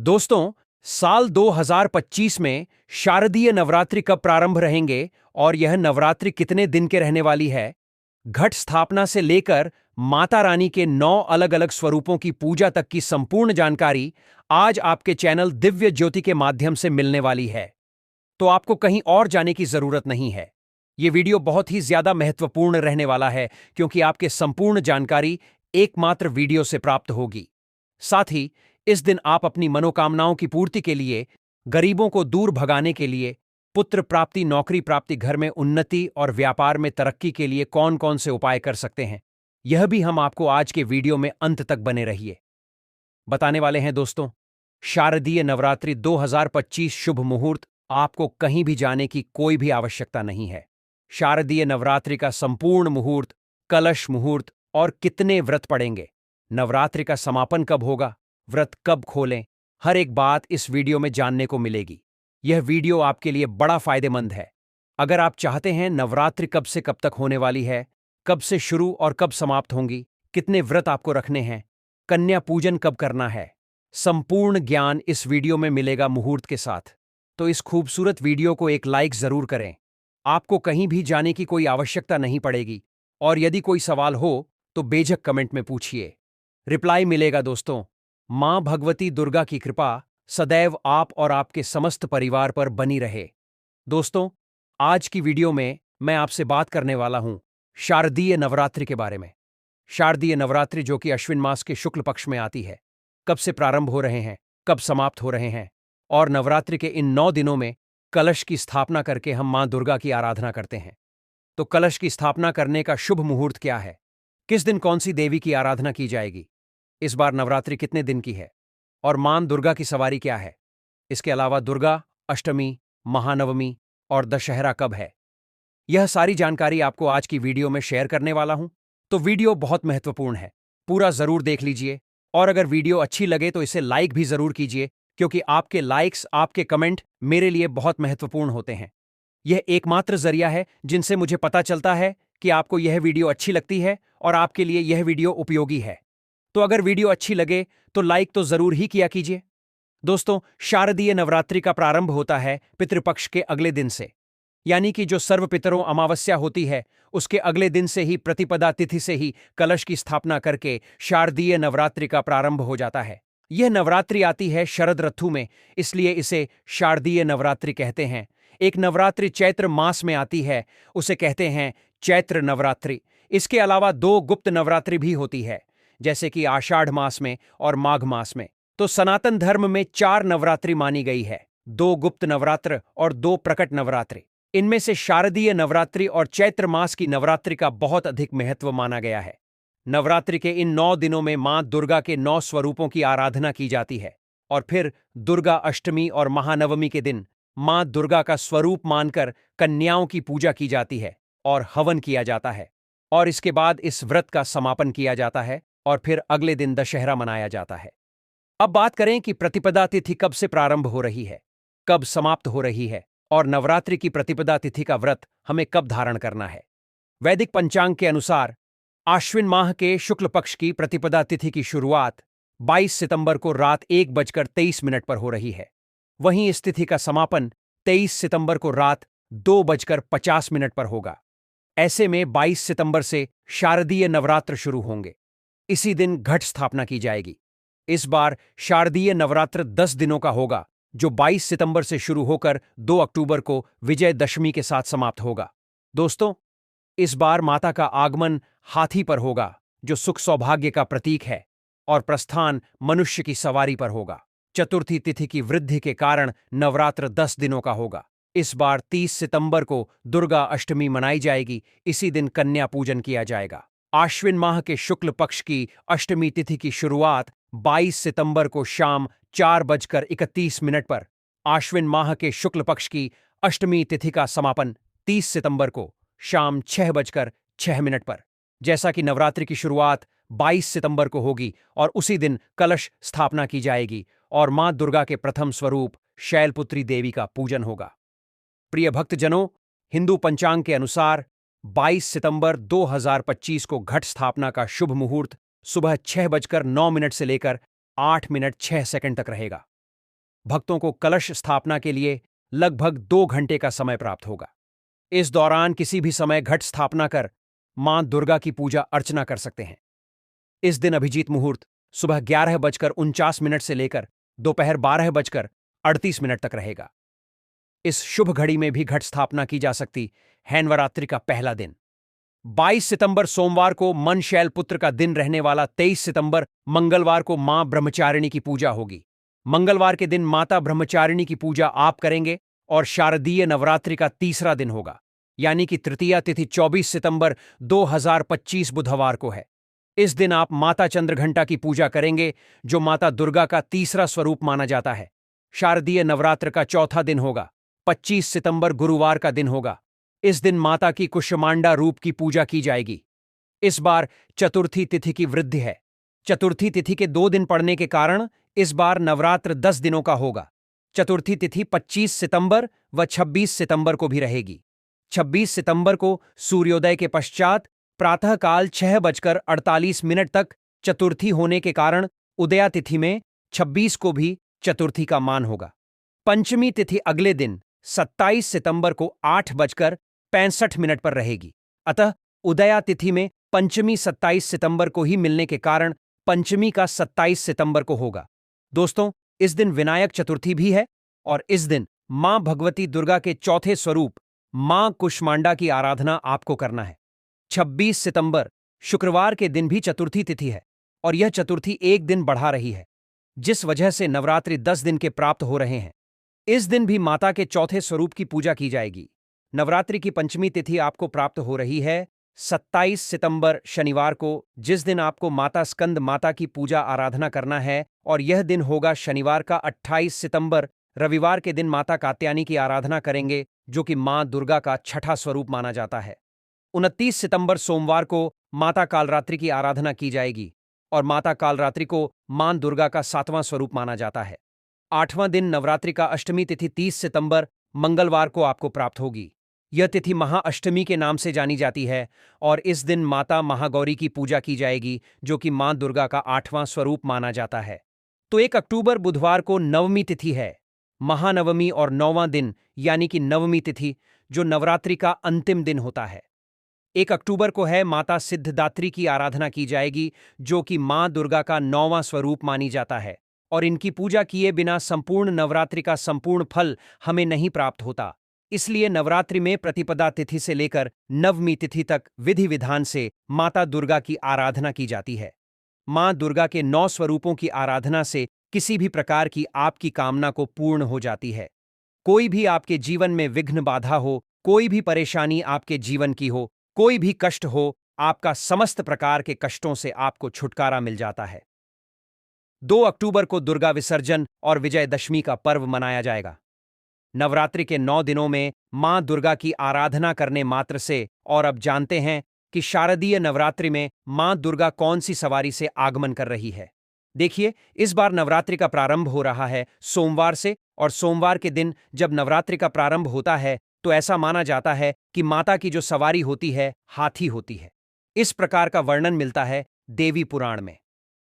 दोस्तों, साल 2025 में शारदीय नवरात्रि कब प्रारंभ रहेंगे और यह नवरात्रि कितने दिन के रहने वाली है, घट स्थापना से लेकर माता रानी के 9 अलग-अलग स्वरूपों की पूजा तक की संपूर्ण जानकारी आज आपके चैनल दिव्य ज्योति के माध्यम से मिलने वाली है। तो आपको कहीं और जाने की जरूरत नहीं है। यह वीडियो बहुत ही ज्यादा महत्वपूर्ण रहने वाला है क्योंकि आपके संपूर्ण जानकारी एकमात्र वीडियो से प्राप्त होगी। साथ ही इस दिन आप अपनी मनोकामनाओं की पूर्ति के लिए, गरीबों को दूर भगाने के लिए, पुत्र प्राप्ति, नौकरी प्राप्ति, घर में उन्नति और व्यापार में तरक्की के लिए कौन कौन से उपाय कर सकते हैं, यह भी हम आपको आज के वीडियो में अंत तक बने रहिए बताने वाले हैं। दोस्तों, शारदीय नवरात्रि 2025 शुभ मुहूर्त। आपको कहीं भी जाने की कोई भी आवश्यकता नहीं है। शारदीय नवरात्रि का संपूर्ण मुहूर्त, कलश मुहूर्त और कितने व्रत पड़ेंगे, नवरात्रि का समापन कब होगा, व्रत कब खोलें, हर एक बात इस वीडियो में जानने को मिलेगी। यह वीडियो आपके लिए बड़ा फायदेमंद है। अगर आप चाहते हैं नवरात्रि कब से कब तक होने वाली है, कब से शुरू और कब समाप्त होंगी, कितने व्रत आपको रखने हैं, कन्या पूजन कब करना है, संपूर्ण ज्ञान इस वीडियो में मिलेगा मुहूर्त के साथ। तो इस खूबसूरत वीडियो को एक लाइक जरूर करें। आपको कहीं भी जाने की कोई आवश्यकता नहीं पड़ेगी और यदि कोई सवाल हो तो बेझिझक कमेंट में पूछिए, रिप्लाई मिलेगा। दोस्तों, मां भगवती दुर्गा की कृपा सदैव आप और आपके समस्त परिवार पर बनी रहे। दोस्तों, आज की वीडियो में मैं आपसे बात करने वाला हूं शारदीय नवरात्रि के बारे में। शारदीय नवरात्रि जो कि अश्विन मास के शुक्ल पक्ष में आती है, कब से प्रारंभ हो रहे हैं, कब समाप्त हो रहे हैं, और नवरात्रि के इन 9 दिनों में कलश की स्थापना करके हम मां दुर्गा की आराधना करते हैं। तो कलश की स्थापना करने का शुभ मुहूर्त क्या है, किस दिन कौन सी देवी की आराधना की जाएगी, इस बार नवरात्रि कितने दिन की है और मां दुर्गा की सवारी क्या है, इसके अलावा दुर्गा अष्टमी, महानवमी और दशहरा कब है, यह सारी जानकारी आपको आज की वीडियो में शेयर करने वाला हूं। तो वीडियो बहुत महत्वपूर्ण है, पूरा जरूर देख लीजिए। और अगर वीडियो अच्छी लगे तो इसे लाइक भी जरूर कीजिए क्योंकि आपके लाइक्स, आपके कमेंट मेरे लिए बहुत महत्वपूर्ण होते हैं। यह एकमात्र जरिया है जिनसे मुझे पता चलता है कि आपको यह वीडियो अच्छी लगती है और आपके लिए यह वीडियो उपयोगी है। तो अगर वीडियो अच्छी लगे तो लाइक तो जरूर ही किया कीजिए। दोस्तों, शारदीय नवरात्रि का प्रारंभ होता है पितृपक्ष के अगले दिन से, यानी कि जो सर्व पितरों अमावस्या होती है उसके अगले दिन से ही, प्रतिपदा तिथि से ही कलश की स्थापना करके शारदीय नवरात्रि का प्रारंभ हो जाता है। यह नवरात्रि आती है शरद ऋतु में, इसलिए इसे शारदीय नवरात्रि कहते हैं। एक नवरात्रि चैत्र मास में आती है, उसे कहते हैं चैत्र नवरात्रि। इसके अलावा 2 गुप्त नवरात्रि भी होती है, जैसे कि आषाढ़ मास में और माघ मास में। तो सनातन धर्म में 4 नवरात्रि मानी गई है, 2 गुप्त नवरात्र और 2 प्रकट नवरात्रि। इनमें से शारदीय नवरात्रि और चैत्र मास की नवरात्रि का बहुत अधिक महत्व माना गया है। नवरात्रि के इन 9 दिनों में मां दुर्गा के 9 स्वरूपों की आराधना की जाती है और फिर दुर्गा अष्टमी और महानवमी के दिन मां दुर्गा का स्वरूप मानकर कन्याओं की पूजा की जाती है और हवन किया जाता है, और इसके बाद इस व्रत का समापन किया जाता है और फिर अगले दिन दशहरा मनाया जाता है। अब बात करें कि प्रतिपदा तिथि कब से प्रारंभ हो रही है, कब समाप्त हो रही है और नवरात्रि की प्रतिपदा तिथि का व्रत हमें कब धारण करना है। वैदिक पंचांग के अनुसार आश्विन माह के शुक्ल पक्ष की प्रतिपदा तिथि की शुरुआत 22 सितंबर को रात 1:23 पर हो रही है। वहीं इस तिथि का समापन 23 सितंबर को रात 2:50 पर होगा। ऐसे में 22 सितंबर से शारदीय नवरात्र शुरू होंगे। इसी दिन घट स्थापना की जाएगी। इस बार शारदीय नवरात्र 10 दिनों का होगा, जो 22 सितंबर से शुरू होकर 2 अक्टूबर को विजयदशमी के साथ समाप्त होगा। दोस्तों, इस बार माता का आगमन हाथी पर होगा, जो सुख सौभाग्य का प्रतीक है, और प्रस्थान मनुष्य की सवारी पर होगा। चतुर्थी तिथि की वृद्धि के कारण नवरात्र 10 दिनों का होगा। इस बार 30 सितंबर को दुर्गा अष्टमी मनाई जाएगी। इसी दिन कन्या पूजन किया जाएगा। आश्विन माह के शुक्ल पक्ष की अष्टमी तिथि की शुरुआत 22 सितंबर को शाम 4:31 पर, आश्विन माह के शुक्ल पक्ष की अष्टमी तिथि का समापन 30 सितंबर को शाम 6:06 पर। जैसा कि नवरात्रि की शुरुआत 22 सितंबर को होगी और उसी दिन कलश स्थापना की जाएगी और मां दुर्गा के प्रथम स्वरूप शैलपुत्री देवी का पूजन होगा। प्रिय भक्तजनों, हिंदू पंचांग के अनुसार 22 सितंबर 2025 को घट स्थापना का शुभ मुहूर्त सुबह 6:09 से लेकर 8:06 तक रहेगा। भक्तों को कलश स्थापना के लिए लगभग 2 घंटे का समय प्राप्त होगा। इस दौरान किसी भी समय घट स्थापना कर मां दुर्गा की पूजा अर्चना कर सकते हैं। इस दिन अभिजीत मुहूर्त सुबह 11:49 से लेकर दोपहर 12:38 तक रहेगा। इस शुभ घड़ी में भी घट स्थापना की जा सकती है। नवरात्रि का पहला दिन 22 सितंबर सोमवार को मन शैल पुत्र का दिन रहने वाला 23 सितंबर मंगलवार को मां ब्रह्मचारिणी की पूजा होगी। मंगलवार के दिन माता ब्रह्मचारिणी की पूजा आप करेंगे और शारदीय नवरात्रि का तीसरा दिन होगा, यानी कि तृतीया तिथि 24 सितंबर 2025 बुधवार को है। इस दिन आप माता चंद्रघंटा की पूजा करेंगे, जो माता दुर्गा का तीसरा स्वरूप माना जाता है। शारदीय नवरात्र का चौथा दिन होगा, 25 सितंबर गुरुवार का दिन होगा। इस दिन माता की कुष्मांडा रूप की पूजा की जाएगी। इस बार चतुर्थी तिथि की वृद्धि है। चतुर्थी तिथि के 2 दिन पड़ने के कारण इस बार नवरात्र 10 दिनों का होगा। चतुर्थी तिथि 25 सितंबर व 26 सितंबर को भी रहेगी। 26 सितंबर को सूर्योदय के पश्चात प्रातःकाल 6:48 तक चतुर्थी होने के कारण उदया तिथि में 26 को भी चतुर्थी का मान होगा। पंचमी तिथि अगले दिन 27 सितंबर को 8:65 पर रहेगी। अतः उदया तिथि में पंचमी 27 सितंबर को ही मिलने के कारण पंचमी का 27 सितंबर को होगा। दोस्तों, इस दिन विनायक चतुर्थी भी है और इस दिन मां भगवती दुर्गा के चौथे स्वरूप मां कुष्मांडा की आराधना आपको करना है। 26 सितंबर शुक्रवार के दिन भी चतुर्थी तिथि है और यह चतुर्थी एक दिन बढ़ा रही है, जिस वजह से नवरात्रि 10 दिन के प्राप्त हो रहे हैं। इस दिन भी माता के चौथे स्वरूप की पूजा की जाएगी। नवरात्रि की पंचमी तिथि आपको प्राप्त हो रही है 27 सितंबर शनिवार को, जिस दिन आपको माता स्कंद माता की पूजा आराधना करना है, और यह दिन होगा शनिवार का 28 सितंबर। रविवार के दिन माता कात्यायनी की आराधना करेंगे, जो कि मां दुर्गा का छठा स्वरूप माना जाता है। 29 सितंबर सोमवार को माता कालरात्रि की आराधना की जाएगी और माता कालरात्रि को मां दुर्गा का 7वां स्वरूप माना जाता है। 8वां दिन नवरात्रि का अष्टमी तिथि 30 सितंबर मंगलवार को आपको प्राप्त होगी। यह तिथि महाअष्टमी के नाम से जानी जाती है और इस दिन माता महागौरी की पूजा की जाएगी, जो कि मां दुर्गा का 8वां स्वरूप माना जाता है। तो 1 अक्टूबर बुधवार को नवमी तिथि है। महानवमी और 9वां दिन यानी कि नवमी तिथि, जो नवरात्रि का अंतिम दिन होता है। 1 अक्टूबर को है माता सिद्धिदात्री की आराधना की जाएगी, जो कि मां दुर्गा का 9वां स्वरूप मानी जाता है, और इनकी पूजा किए बिना संपूर्ण नवरात्रि का संपूर्ण फल हमें नहीं प्राप्त होता। इसलिए नवरात्रि में प्रतिपदा तिथि से लेकर नवमी तिथि तक विधि विधान से माता दुर्गा की आराधना की जाती है। मां दुर्गा के 9 स्वरूपों की आराधना से किसी भी प्रकार की आपकी कामना को पूर्ण हो जाती है। कोई भी आपके जीवन में विघ्न बाधा हो, कोई भी परेशानी आपके जीवन की हो, कोई भी कष्ट हो, आपका समस्त प्रकार के कष्टों से आपको छुटकारा मिल जाता है। 2 अक्टूबर को दुर्गा विसर्जन और विजयदशमी का पर्व मनाया जाएगा। नवरात्रि के 9 दिनों में मां दुर्गा की आराधना करने मात्र से, और अब जानते हैं कि शारदीय नवरात्रि में मां दुर्गा कौन सी सवारी से आगमन कर रही है। देखिए, इस बार नवरात्रि का प्रारंभ हो रहा है सोमवार से, और सोमवार के दिन जब नवरात्रि का प्रारंभ होता है तो ऐसा माना जाता है कि माता की जो सवारी होती है हाथी होती है। इस प्रकार का वर्णन मिलता है देवी पुराण में।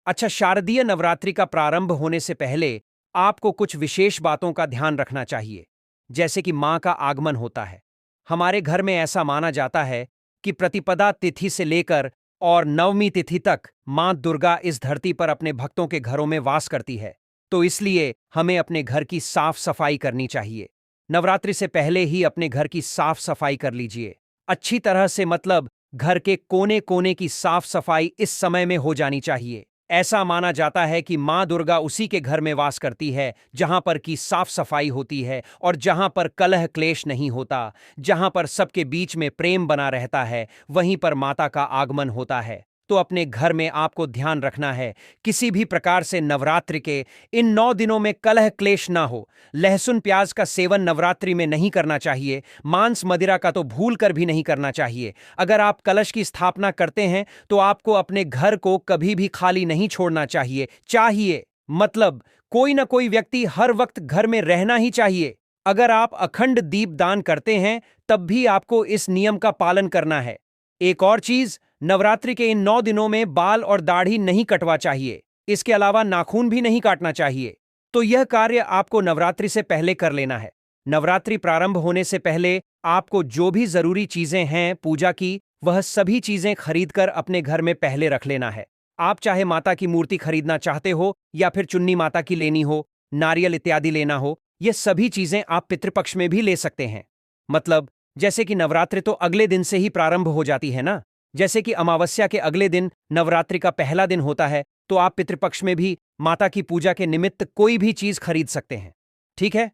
अच्छा, शारदीय नवरात्रि का प्रारंभ होने से पहले आपको कुछ विशेष बातों का ध्यान रखना चाहिए, जैसे कि मां का आगमन होता है। हमारे घर में ऐसा माना जाता है कि प्रतिपदा तिथि से लेकर और नवमी तिथि तक मां दुर्गा इस धरती पर अपने भक्तों के घरों में वास करती है, तो इसलिए हमें अपने घर की साफ सफाई करनी चाहिए। नवरात्रि से पहले ही अपने घर की साफ सफाई कर लीजिए अच्छी तरह से, मतलब घर के कोने कोने की साफ सफाई इस समय में हो जानी चाहिए। ऐसा माना जाता है कि मां दुर्गा उसी के घर में वास करती है जहां पर की साफ सफाई होती है और जहां पर कलह क्लेश नहीं होता, जहां पर सबके बीच में प्रेम बना रहता है, वहीं पर माता का आगमन होता है। तो अपने घर में आपको ध्यान रखना है किसी भी प्रकार से नवरात्रि के इन 9 दिनों में कलह क्लेश ना हो। लहसुन प्याज का सेवन नवरात्रि में नहीं करना चाहिए। मांस मदिरा का तो भूल कर भी नहीं करना चाहिए। अगर आप कलश की स्थापना करते हैं तो आपको अपने घर को कभी भी खाली नहीं छोड़ना चाहिए, मतलब कोई ना कोई व्यक्ति हर वक्त घर में रहना ही चाहिए। अगर आप अखंड दीप दान करते हैं तब भी आपको इस नियम का पालन करना है। एक और चीज, नवरात्रि के इन 9 दिनों में बाल और दाढ़ी नहीं कटवा चाहिए। इसके अलावा नाखून भी नहीं काटना चाहिए। तो यह कार्य आपको नवरात्रि से पहले कर लेना है। नवरात्रि प्रारंभ होने से पहले आपको जो भी जरूरी चीजें हैं पूजा की, वह सभी चीजें खरीदकर अपने घर में पहले रख लेना है। आप चाहे माता की मूर्ति खरीदना चाहते हो या फिर चुन्नी माता की लेनी हो, नारियल इत्यादि लेना हो, ये सभी चीजें आप पितृपक्ष में भी ले सकते हैं। मतलब जैसे कि नवरात्रि तो अगले दिन से ही प्रारंभ हो जाती है ना, जैसे कि अमावस्या के अगले दिन नवरात्रि का पहला दिन होता है, तो आप पितृपक्ष में भी माता की पूजा के निमित्त कोई भी चीज खरीद सकते हैं। ठीक है?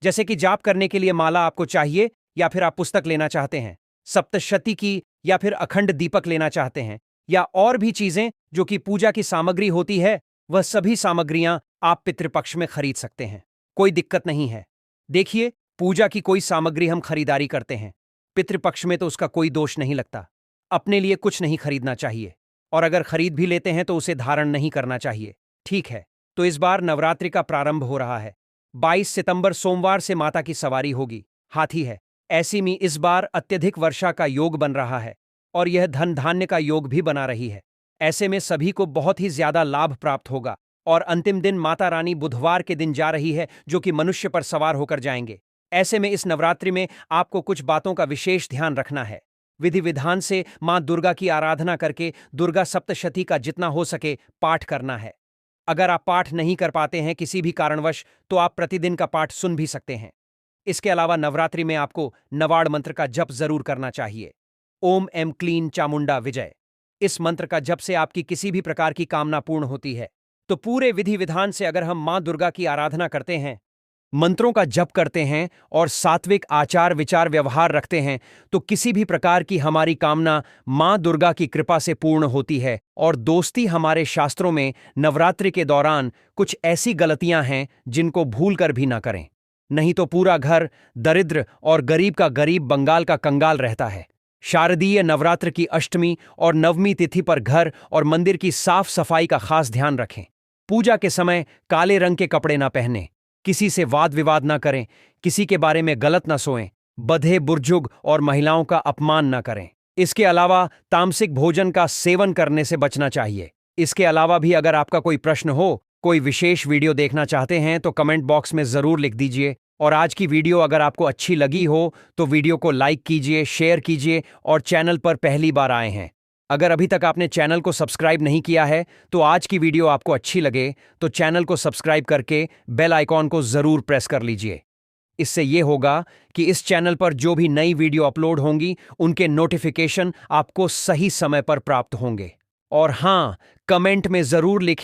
जैसे कि जाप करने के लिए माला आपको चाहिए या फिर आप पुस्तक लेना चाहते हैं, सप्तशती की या फिर अखंड दीपक लेना चाहते हैं, या और भी चीजें जो कि पूजा की सामग्री होती है, वह सभी सामग्रियां आप पितृपक्ष में खरीद सकते हैं। कोई दिक्कत नहीं है। देखिए, पूजा की कोई सामग्री हम खरीदारी करते हैं, पितृपक्ष में तो उसका कोई दोष नहीं लगता। अपने लिए कुछ नहीं खरीदना चाहिए, और अगर खरीद भी लेते हैं तो उसे धारण नहीं करना चाहिए। ठीक है? तो इस बार नवरात्रि का प्रारंभ हो रहा है। 22 सितंबर सोमवार से माता की सवारी होगी। हाथी है। ऐसी में इस बार अत्यधिक वर्षा का योग बन रहा है और यह धन धान्य का योग भी बना रही है। ऐसे में सभी को बहुत ही ज्यादा लाभ प्राप्त होगा। और अंतिम दिन माता रानी बुधवार के दिन जा रही है, जो कि मनुष्य पर सवार होकर जाएंगे। ऐसे में इस नवरात्रि में आपको कुछ बातों का विशेष ध्यान रखना है। विधि विधान से मां दुर्गा की आराधना करके दुर्गा सप्तशती का जितना हो सके पाठ करना है। अगर आप पाठ नहीं कर पाते हैं किसी भी कारणवश, तो आप प्रतिदिन का पाठ सुन भी सकते हैं। इसके अलावा नवरात्रि में आपको नवाड़ मंत्र का जप जरूर करना चाहिए। ओम एम क्लीन चामुंडा विजय। इस मंत्र का जप से आपकी किसी भी प्रकार की कामना पूर्ण होती है। तो पूरे विधि विधान से अगर हम मां दुर्गा की आराधना करते हैं, मंत्रों का जप करते हैं और सात्विक आचार विचार व्यवहार रखते हैं, तो किसी भी प्रकार की हमारी कामना मां दुर्गा की कृपा से पूर्ण होती है। और दोस्ती, हमारे शास्त्रों में नवरात्रि के दौरान कुछ ऐसी गलतियां हैं जिनको भूल कर भी ना करें, नहीं तो पूरा घर दरिद्र और गरीब का गरीब बंगाल का कंगाल रहता है। शारदीय नवरात्र की अष्टमी और नवमी तिथि पर घर और मंदिर की साफ सफाई का खास ध्यान रखें। पूजा के समय काले रंग के कपड़े ना पहनें, किसी से वाद विवाद ना करें, किसी के बारे में गलत ना सोएं, बधे बुर्जुग और महिलाओं का अपमान ना करें। इसके अलावा तामसिक भोजन का सेवन करने से बचना चाहिए। इसके अलावा भी अगर आपका कोई प्रश्न हो, कोई विशेष वीडियो देखना चाहते हैं, तो कमेंट बॉक्स में जरूर लिख दीजिए। और आज की वीडियो अगर आपको अच्छी लगी हो तो वीडियो को लाइक कीजिए, शेयर कीजिए, और चैनल पर पहली बार आए हैं, अगर अभी तक आपने चैनल को सब्सक्राइब नहीं किया है, तो आज की वीडियो आपको अच्छी लगे तो चैनल को सब्सक्राइब करके बेल आइकॉन को जरूर प्रेस कर लीजिए। इससे यह होगा कि इस चैनल पर जो भी नई वीडियो अपलोड होंगी उनके नोटिफिकेशन आपको सही समय पर प्राप्त होंगे। और हां, कमेंट में जरूर लिखें